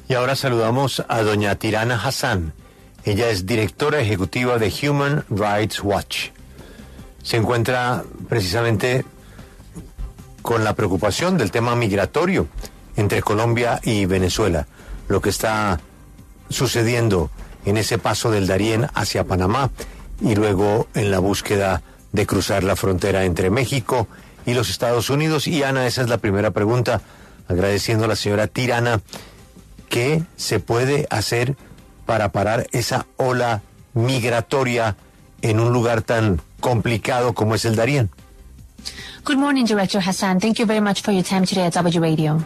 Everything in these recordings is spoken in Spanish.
Y ahora saludamos a doña Tirana Hassan. Ella es directora ejecutiva de Human Rights Watch. Se encuentra precisamente con la preocupación del tema migratorio entre Colombia y Venezuela, lo que está sucediendo en ese paso del Darién hacia Panamá y luego en la búsqueda de cruzar la frontera entre México y los Estados Unidos. Y Ana, esa es la primera pregunta, agradeciendo a la señora Tirana. ¿Qué se puede hacer para parar esa ola migratoria en un lugar tan complicado como es el Darién? Good morning, Director Hassan. Thank you very much for your time today at W Radio.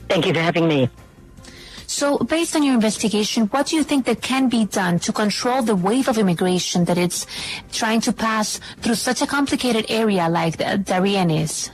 Thank you for having me. So, based on your investigation, what do you think that can be done to control the wave of immigration that it's trying to pass through such a complicated area like the Darien is?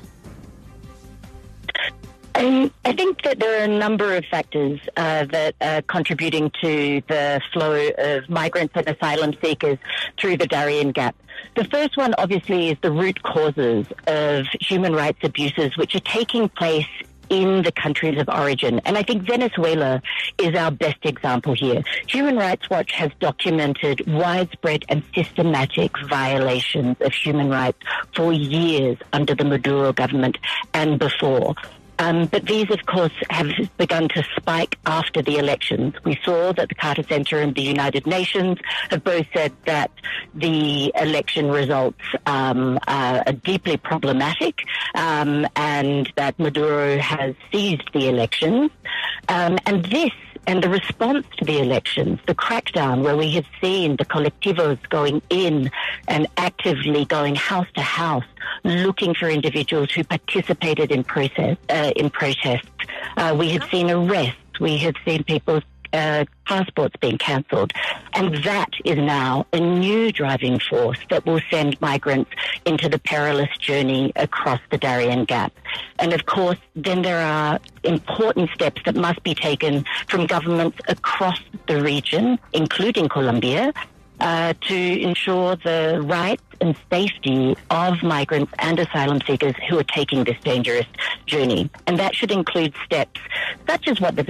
I think that there are a number of factors that are contributing to the flow of migrants and asylum seekers through the Darien Gap. The first one, obviously, is the root causes of human rights abuses which are taking place in the countries of origin. And I think Venezuela is our best example here. Human Rights Watch has documented widespread and systematic violations of human rights for years under the Maduro government and before. But these, of course, have begun to spike after the elections. We saw that the Carter Center and the United Nations have both said that the election results are deeply problematic and that Maduro has seized the elections. And this and the response to the elections, the crackdown where we have seen the colectivos going in and actively going house to house, looking for individuals who participated in protests. We have seen arrests. We have seen people's passports being cancelled. And that is now a new driving force that will send migrants into the perilous journey across the Darien Gap. And of course, then there are important steps that must be taken from governments across the region, including Colombia, to ensure the rights and safety of migrants and asylum seekers who are taking this dangerous journey. And that should include steps such as what the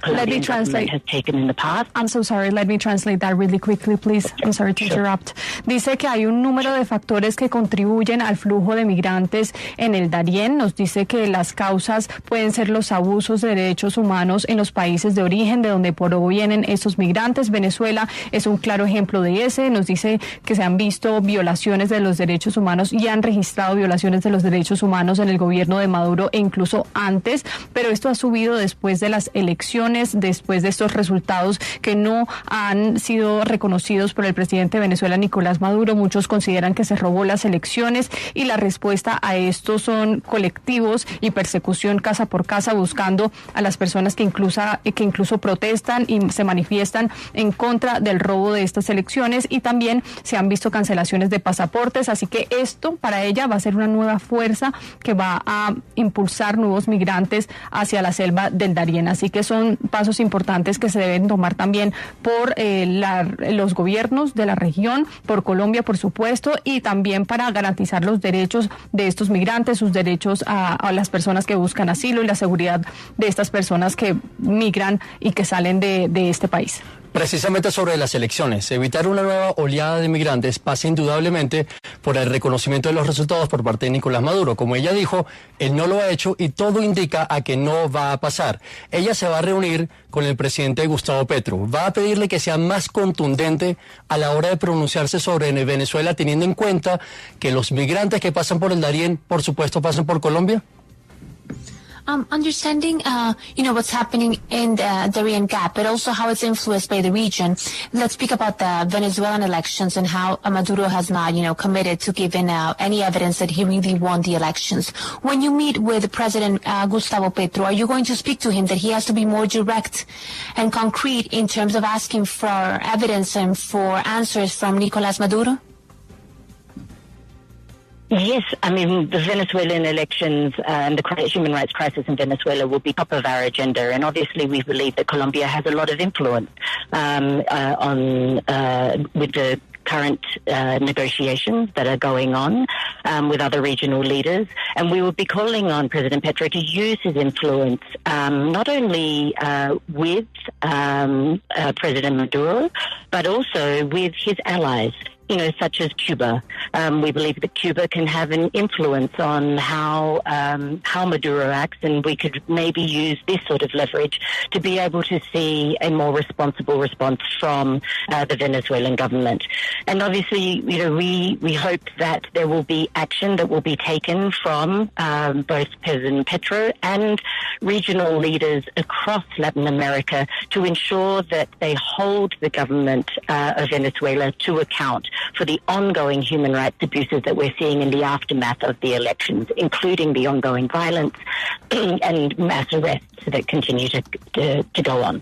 Colombian government has taken in the past. I'm so sorry. Let me translate that really quickly, please. I'm sorry to interrupt. Dice que hay un número de factores que contribuyen al flujo de migrantes en el Darién. Nos dice que las causas pueden ser los abusos de derechos humanos en los países de origen de donde provienen esos migrantes. Venezuela es un claro ejemplo de ese. Nos dice que se han visto violaciones de los derechos humanos y han registrado violaciones de los derechos humanos en el gobierno de Maduro e incluso antes, pero esto ha subido después de las elecciones, después de estos resultados que no han sido reconocidos por el presidente de Venezuela, Nicolás Maduro. Muchos consideran que se robó las elecciones y la respuesta a esto son colectivos y persecución casa por casa, buscando a las personas que incluso protestan y se manifiestan en contra del robo de estas elecciones, y también se han visto cancelaciones de pasaportes, así que esto para ella va a ser una nueva fuerza que va a impulsar nuevos migrantes hacia la selva del Darién, así que son pasos importantes que se deben tomar también por los gobiernos de la región, por Colombia por supuesto, y también para garantizar los derechos de estos migrantes, sus derechos a las personas que buscan asilo y la seguridad de estas personas que migran y que salen de este país. Precisamente sobre las elecciones, evitar una nueva oleada de migrantes pasa indudablemente por el reconocimiento de los resultados por parte de Nicolás Maduro. Como ella dijo, él no lo ha hecho y todo indica a que no va a pasar. Ella se va a reunir con el presidente Gustavo Petro. Va a pedirle que sea más contundente a la hora de pronunciarse sobre Venezuela, teniendo en cuenta que los migrantes que pasan por el Darién, por supuesto, pasan por Colombia. Understanding, what's happening in the Darien Gap, but also how it's influenced by the region. Let's speak about the Venezuelan elections and how Maduro has not, committed to giving any evidence that he really won the elections. When you meet with President Gustavo Petro, are you going to speak to him that he has to be more direct and concrete in terms of asking for evidence and for answers from Nicolás Maduro? Yes, I mean, the Venezuelan elections and the human rights crisis in Venezuela will be top of our agenda. And obviously we believe that Colombia has a lot of influence with the current negotiations that are going on with other regional leaders. And we will be calling on President Petro to use his influence not only with President Maduro, but also with his allies, such as Cuba. We believe that Cuba can have an influence on how Maduro acts, and we could maybe use this sort of leverage to be able to see a more responsible response from the Venezuelan government. And obviously, we hope that there will be action that will be taken from both President Petro and regional leaders across Latin America to ensure that they hold the government of Venezuela to account for the ongoing human rights abuses that we're seeing in the aftermath of the elections, including the ongoing violence and mass arrests that continue to go on.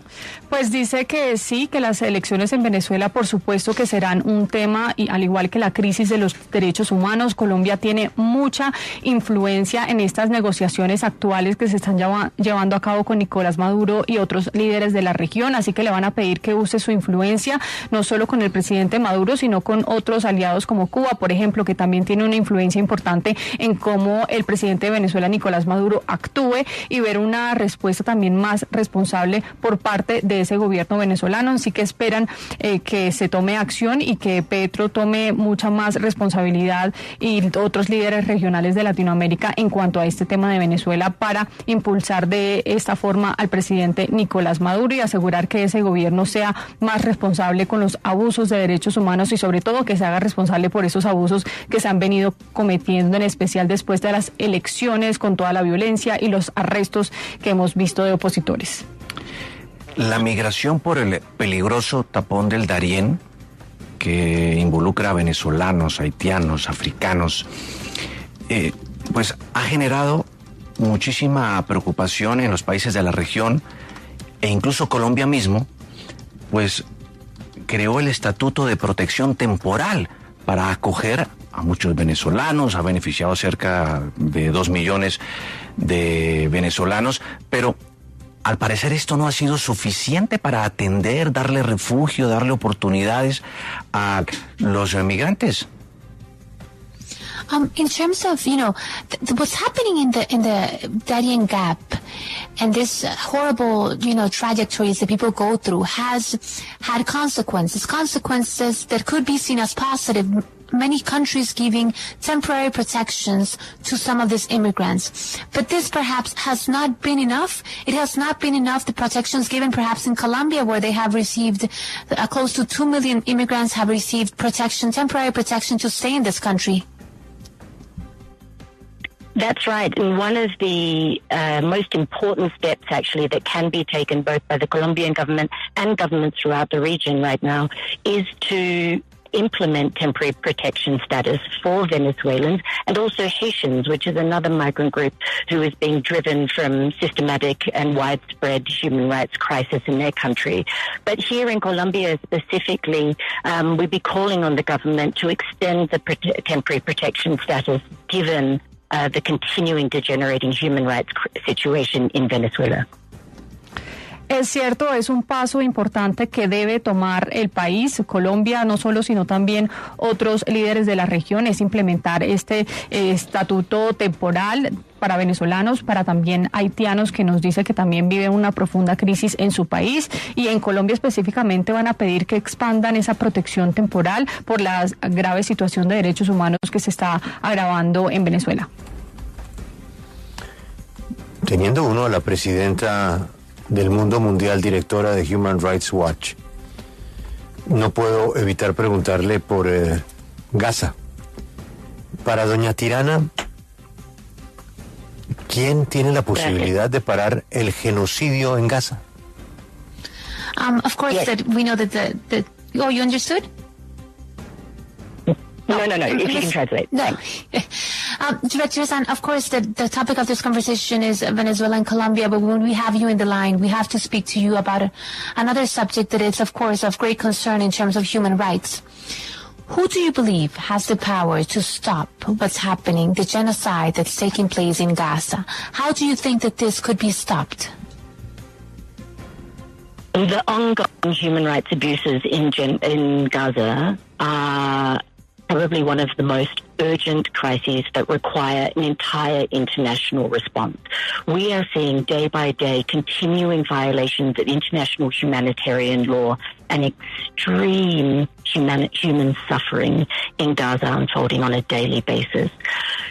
Pues dice que sí, que las elecciones en Venezuela por supuesto que serán un tema, y al igual que la crisis de los derechos humanos, Colombia tiene mucha influencia en estas negociaciones actuales que se están llevando a cabo con Nicolás Maduro y otros líderes de la región, así que le van a pedir que use su influencia, no solo con el presidente Maduro, sino con otros aliados como Cuba, por ejemplo, que también tiene una influencia importante en cómo el presidente de Venezuela, Nicolás Maduro, actúe, y ver una respuesta también más responsable por parte de ese gobierno venezolano. Así que esperan que se tome acción y que Petro tome mucha más responsabilidad, y otros líderes regionales de Latinoamérica, en cuanto a este tema de Venezuela, para impulsar de esta forma al presidente Nicolás Maduro y asegurar que ese gobierno sea más responsable con los abusos de derechos humanos, y sobre todo que se haga responsable por esos abusos que se han venido cometiendo, en especial después de las elecciones, con toda la violencia y los arrestos que hemos visto de opositores. La migración por el peligroso tapón del Darién, que involucra a venezolanos, haitianos, africanos, pues ha generado muchísima preocupación en los países de la región, e incluso Colombia mismo, pues creó el Estatuto de Protección Temporal para acoger a muchos venezolanos, ha beneficiado cerca de 2 millones de venezolanos, pero al parecer esto no ha sido suficiente para atender, darle refugio, darle oportunidades a los migrantes. In terms of, what's happening in the Darien Gap and this horrible, trajectories that people go through has had consequences that could be seen as positive. Many countries giving temporary protections to some of these immigrants. But this perhaps has not been enough. It has not been enough, the protections given perhaps in Colombia, where they have received close to 2 million immigrants have received temporary protection to stay in this country. That's right. And one of the most important steps, actually, that can be taken both by the Colombian government and governments throughout the region right now is to implement temporary protection status for Venezuelans and also Haitians, which is another migrant group who is being driven from systematic and widespread human rights crisis in their country. But here in Colombia specifically, we'll be calling on the government to extend the temporary protection status given the continuing degenerating human rights situation in Venezuela. Es cierto, es un paso importante que debe tomar el país, Colombia, no solo, sino también otros líderes de la región, es implementar este estatuto temporal para venezolanos, para también haitianos, que nos dice que también viven una profunda crisis en su país, y en Colombia específicamente van a pedir que expandan esa protección temporal por la grave situación de derechos humanos que se está agravando en Venezuela. Teniendo uno a la presidenta del Mundo Mundial, directora de Human Rights Watch, no puedo evitar preguntarle por Gaza. Para doña Tirana, ¿quién tiene la posibilidad de parar el genocidio en Gaza? Of course, yes. That we know that oh, you understood? No, if you can translate. No. Director Hassan, of course, the topic of this conversation is Venezuela and Colombia, but when we have you in the line, we have to speak to you about another subject that is, of course, of great concern in terms of human rights. Who do you believe has the power to stop what's happening, the genocide that's taking place in Gaza? How do you think that this could be stopped? The ongoing human rights abuses in Gaza are probably one of the most urgent crises that require an entire international response. We are seeing day by day continuing violations of international humanitarian law and extreme human suffering in Gaza unfolding on a daily basis.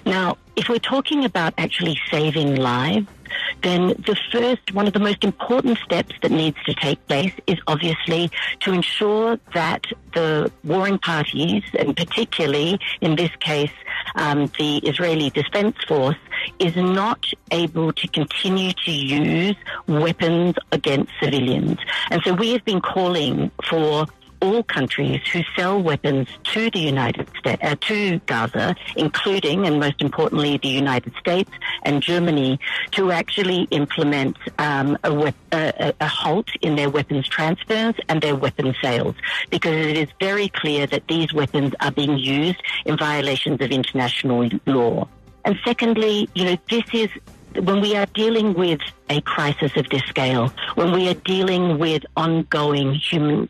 Now, if we're talking about actually saving lives, then one of the most important steps that needs to take place is obviously to ensure that the warring parties, and particularly in this case the Israeli Defense Force, is not able to continue to use weapons against civilians. And so we have been calling for all countries who sell weapons to the United States, to Gaza, including and most importantly the United States and Germany, to actually implement a halt in their weapons transfers and their weapons sales, because it is very clear that these weapons are being used in violations of international law. And secondly, this is when we are dealing with a crisis of this scale, when we are dealing with ongoing human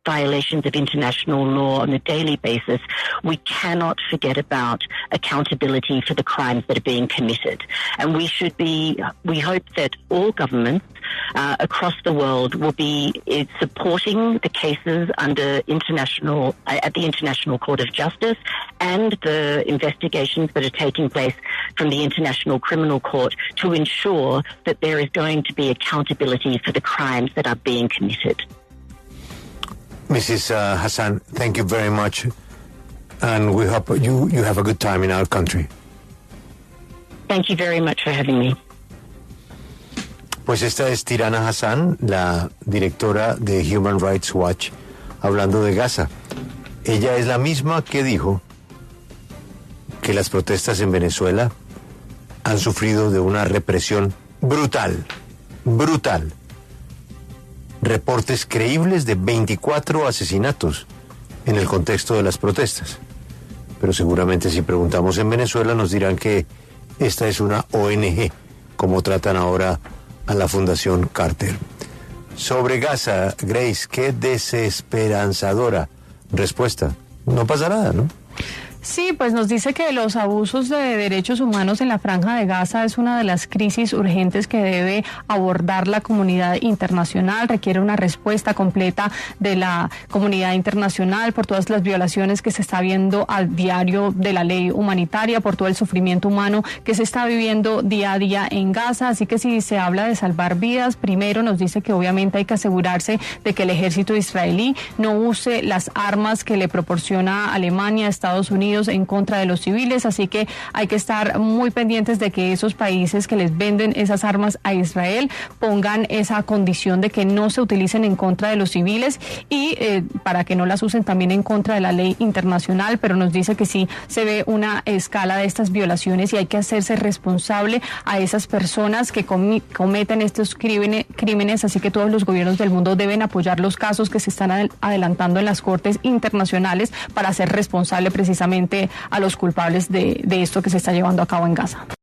violations of international law on a daily basis, we cannot forget about accountability for the crimes that are being committed. And we hope that all governments across the world will be supporting the cases under at the International Court of Justice and the investigations that are taking place from the International Criminal Court to ensure that there is going to be accountability for the crimes that are being committed. Mrs. Hassan, thank you very much, and we hope you have a good time in our country. Thank you very much for having me. Pues esta es Tirana Hassan, la directora de Human Rights Watch, hablando de Gaza. Ella es la misma que dijo que las protestas en Venezuela han sufrido de una represión brutal. Reportes creíbles de 24 asesinatos en el contexto de las protestas. Pero seguramente si preguntamos en Venezuela nos dirán que esta es una ONG, como tratan ahora a la Fundación Carter. Sobre Gaza, Grace, qué desesperanzadora respuesta. No pasa nada, ¿no? Sí, pues nos dice que los abusos de derechos humanos en la Franja de Gaza es una de las crisis urgentes que debe abordar la comunidad internacional. Requiere una respuesta completa de la comunidad internacional por todas las violaciones que se está viendo al diario de la ley humanitaria, por todo el sufrimiento humano que se está viviendo día a día en Gaza. Así que si se habla de salvar vidas, primero nos dice que obviamente hay que asegurarse de que el ejército israelí no use las armas que le proporciona Alemania, Estados Unidos, en contra de los civiles, así que hay que estar muy pendientes de que esos países que les venden esas armas a Israel pongan esa condición de que no se utilicen en contra de los civiles y para que no las usen también en contra de la ley internacional, pero nos dice que sí se ve una escala de estas violaciones y hay que hacerse responsable a esas personas que cometen estos crímenes, así que todos los gobiernos del mundo deben apoyar los casos que se están adelantando en las cortes internacionales para hacer responsable precisamente a los culpables de esto que se está llevando a cabo en Gaza.